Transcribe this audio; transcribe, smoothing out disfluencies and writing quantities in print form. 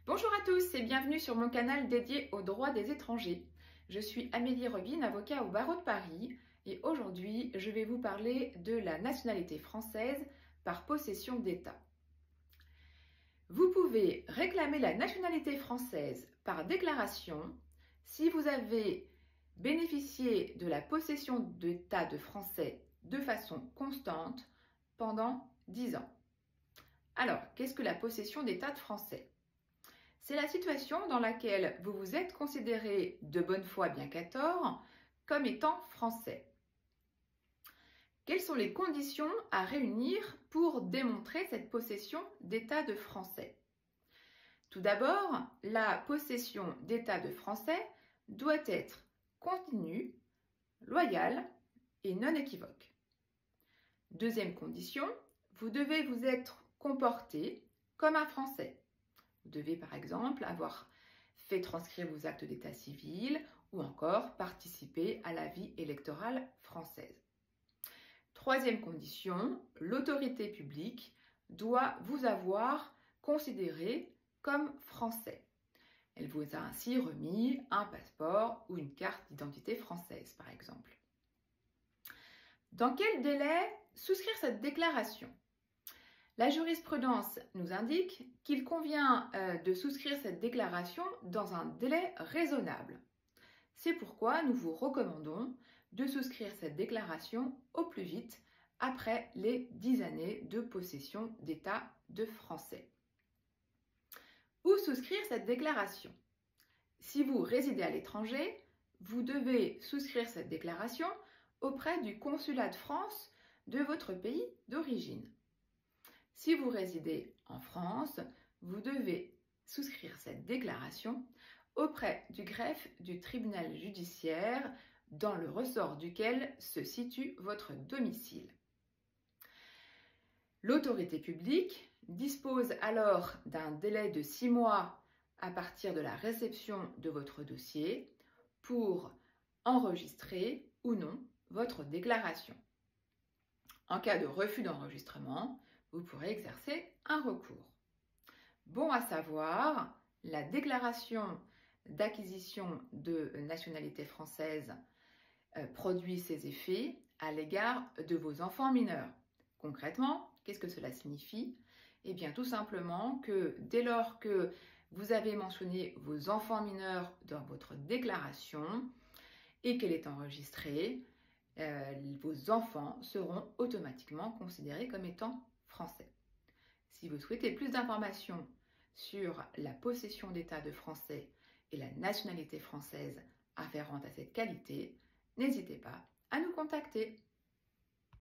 Bonjour à tous et bienvenue sur mon canal dédié aux droits des étrangers. Je suis Amélie Robine, avocat au barreau de Paris et aujourd'hui je vais vous parler de la nationalité française par possession d'État. Vous pouvez réclamer la nationalité française par déclaration si vous avez bénéficié de la possession d'État de français de façon constante pendant 10 ans. Alors, qu'est-ce que la possession d'État de français ? C'est la situation dans laquelle vous vous êtes considéré de bonne foi bien qu'à tort comme étant français. Quelles sont les conditions à réunir pour démontrer cette possession d'état de français? Tout d'abord, la possession d'état de français doit être continue, loyale et non équivoque. Deuxième condition, vous devez vous être comporté comme un français. Vous devez par exemple avoir fait transcrire vos actes d'état civil ou encore participer à la vie électorale française. Troisième condition, l'autorité publique doit vous avoir considéré comme français. Elle vous a ainsi remis un passeport ou une carte d'identité française par exemple. Dans quel délai souscrire cette déclaration ? La jurisprudence nous indique qu'il convient de souscrire cette déclaration dans un délai raisonnable. C'est pourquoi nous vous recommandons de souscrire cette déclaration au plus vite après les 10 années de possession d'état de français. Où souscrire cette déclaration? Si vous résidez à l'étranger, vous devez souscrire cette déclaration auprès du consulat de France de votre pays d'origine. Si vous résidez en France, vous devez souscrire cette déclaration auprès du greffe du tribunal judiciaire dans le ressort duquel se situe votre domicile. L'autorité publique dispose alors d'un délai de 6 mois à partir de la réception de votre dossier pour enregistrer ou non votre déclaration. En cas de refus d'enregistrement, vous pourrez exercer un recours. Bon à savoir, la déclaration d'acquisition de nationalité française produit ses effets à l'égard de vos enfants mineurs. Concrètement, qu'est-ce que cela signifie? Eh bien, tout simplement que dès lors que vous avez mentionné vos enfants mineurs dans votre déclaration et qu'elle est enregistrée, vos enfants seront automatiquement considérés comme étant français. Si vous souhaitez plus d'informations sur la possession d'état de français et la nationalité française afférente à cette qualité, n'hésitez pas à nous contacter.